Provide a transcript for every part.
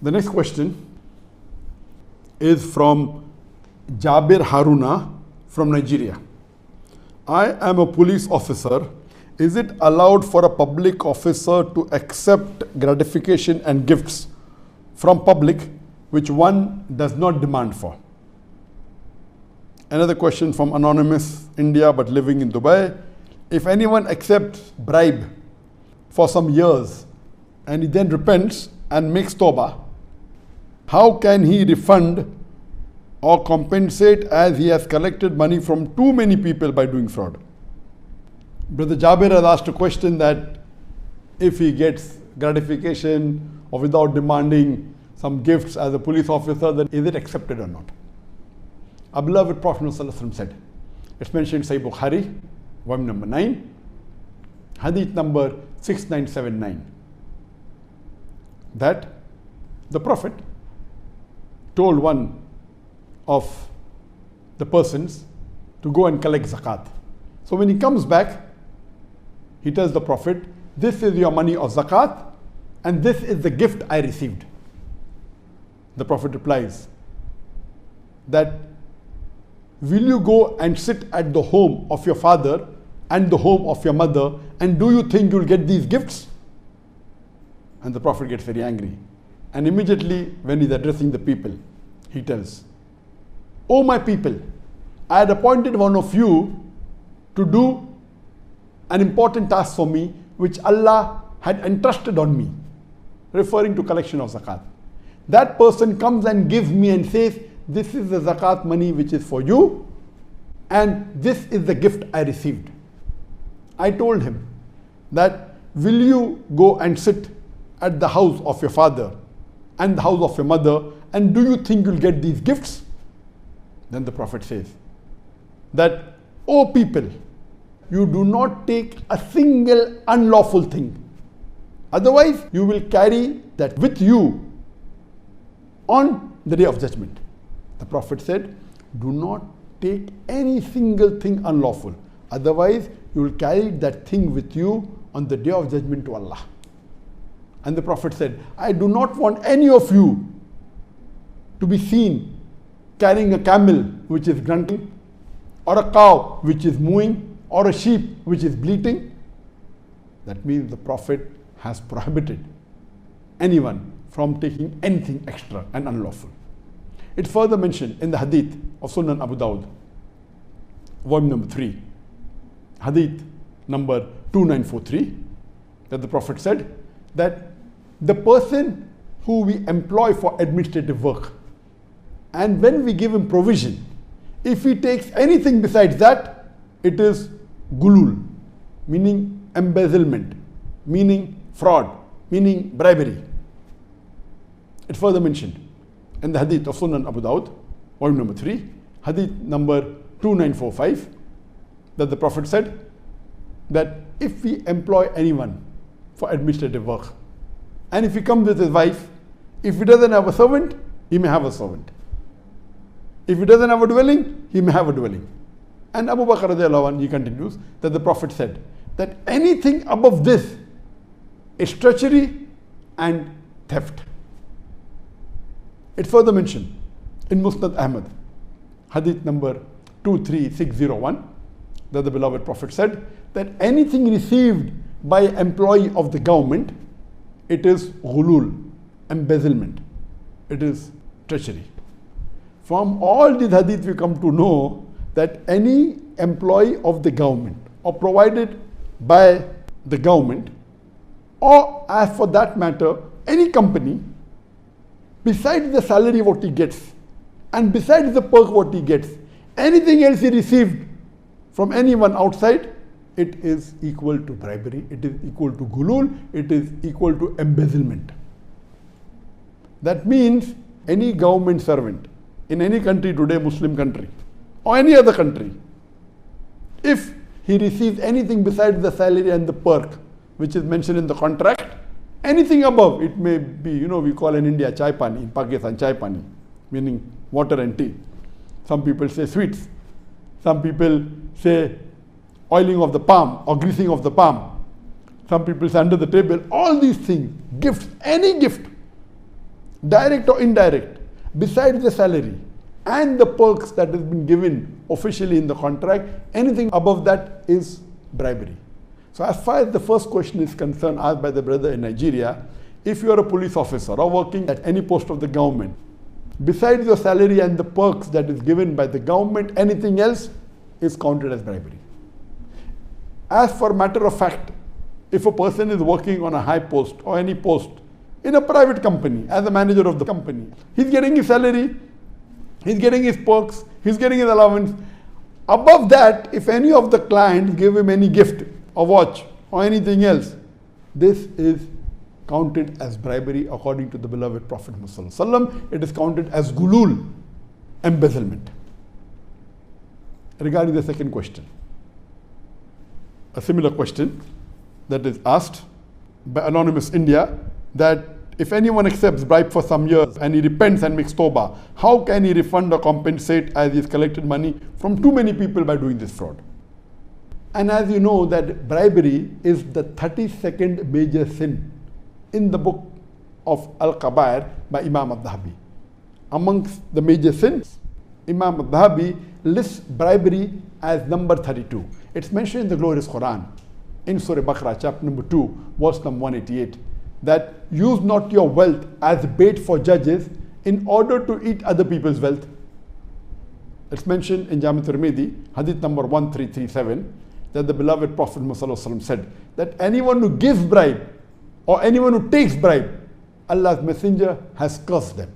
The next question is from Jabir Haruna from Nigeria. I am a police officer. Is it allowed for a public officer to accept gratification and gifts from public which one does not demand for? Another question from Anonymous, India but living in Dubai. If anyone accepts bribe for some years and he then repents and makes tawbah, how can he refund or compensate as he has collected money from too many people by doing fraud? Brother Jabir has asked a question that if he gets gratification or without demanding some gifts as a police officer, then is it accepted or not? Our beloved Prophet ﷺ said, it's mentioned in Sahih Bukhari, volume number 9, hadith number 6979, that the Prophet told one of the persons to go and collect zakat. So when he comes back, he tells the Prophet, this is your money of zakat and this is the gift I received. The Prophet replies that, will you go and sit at the home of your father and the home of your mother, and do you think you'll get these gifts? And the Prophet gets very angry. And immediately when he's addressing the people, he tells, O my people, I had appointed one of you to do an important task for me which Allah had entrusted on me, referring to collection of zakat. That person comes and gives me and says, this is the zakat money which is for you and this is the gift I received. I told him that, will you go and sit at the house of your father and the house of your mother, and do you think you'll get these gifts? Then the Prophet says that, O people, you do not take a single unlawful thing. Otherwise, you will carry that with you on the day of judgment. The Prophet said, do not take any single thing unlawful. Otherwise, you will carry that thing with you on the day of judgment to Allah. And the Prophet said, I do not want any of you to be seen carrying a camel which is grunting, or a cow which is mooing, or a sheep which is bleating. That means the Prophet has prohibited anyone from taking anything extra and unlawful. It's further mentioned in the hadith of Sunan Abu Dawud, volume number 3, hadith number 2943, that the Prophet said that the person who we employ for administrative work, and when we give him provision, if he takes anything besides that, it is gulul, meaning embezzlement, meaning fraud, meaning bribery. It's further mentioned in the hadith of Sunan Abu Dawud, volume number 3, hadith number 2945, that the Prophet said that if we employ anyone for administrative work, and if he comes with his wife, if he doesn't have a servant, he may have a servant. If he doesn't have a dwelling, he may have a dwelling. And Abu Bakr radiallahu anh, he continues, that the Prophet said that anything above this is treachery and theft. It further mentioned in Musnad Ahmad, hadith number 23601, that the beloved Prophet said that anything received by an employee of the government, it is ghulul, embezzlement, it is treachery. From all these hadith we come to know that any employee of the government or provided by the government, or as for that matter any company, besides the salary what he gets and besides the perk what he gets, anything else he received from anyone outside, it is equal to bribery, it is equal to gulul, it is equal to embezzlement. That means any government servant in any country today, Muslim country or any other country, if he receives anything besides the salary and the perk which is mentioned in the contract, anything above, it may be, we call in India chai pani, in Pakistan chai pani, meaning water and tea. Some people say sweets. Some people say oiling of the palm or greasing of the palm. Some people say under the table. All these things, gifts, any gift, direct or indirect, besides the salary and the perks that has been given officially in the contract, anything above that is bribery. So as far as the first question is concerned, asked by the brother in Nigeria, if you are a police officer or working at any post of the government, besides your salary and the perks that is given by the government, anything else is counted as bribery. As for matter of fact, if a person is working on a high post or any post in a private company as a manager of the company, he's getting his salary, he's getting his perks, he's getting his allowance. Above that, if any of the clients give him any gift, a watch or anything else, this is counted as bribery according to the beloved Prophet Muhammad. It is counted as gulul, embezzlement. Regarding the second question, a similar question that is asked by Anonymous India, that if anyone accepts bribe for some years and he repents and makes tawbah, how can he refund or compensate as he has collected money from too many people by doing this fraud? And as you know that bribery is the 32nd major sin in the book of Al-Kabair by Imam al-Dhahabi. Amongst the major sins, Imam al-Dhahabi lists bribery as number 32. It's mentioned in the glorious Quran, in Surah Baqarah, chapter number 2, verse number 188, that use not your wealth as bait for judges in order to eat other people's wealth. It's mentioned in Jami' Tirmidhi, hadith number 1337, that the beloved Prophet Muhammad said that anyone who gives bribe or anyone who takes bribe, Allah's messenger has cursed them.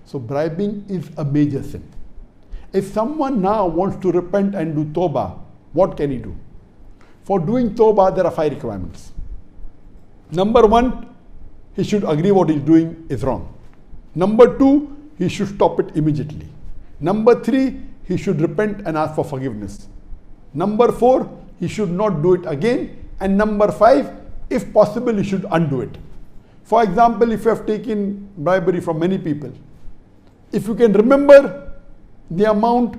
So bribing is a major sin. If someone now wants to repent and do tawbah, what can he do? For doing tawbah, there are 5 requirements. Number 1, he should agree what he's doing is wrong. Number 2, he should stop it immediately. Number 3, he should repent and ask for forgiveness. Number 4, he should not do it again. And number 5, if possible, he should undo it. For example, if you have taken bribery from many people, if you can remember the amount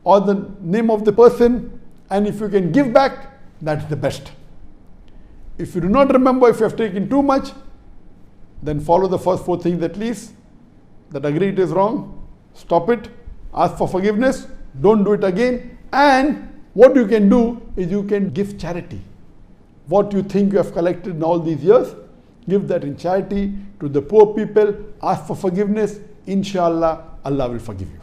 or the name of the person, and if you can give back, that's the best. If you do not remember, if you have taken too much, then follow the first 4 things at least, that agree it is wrong, stop it, ask for forgiveness, don't do it again, and what you can do is you can give charity. What you think you have collected in all these years, give that in charity to the poor people, ask for forgiveness, inshallah, Allah will forgive you.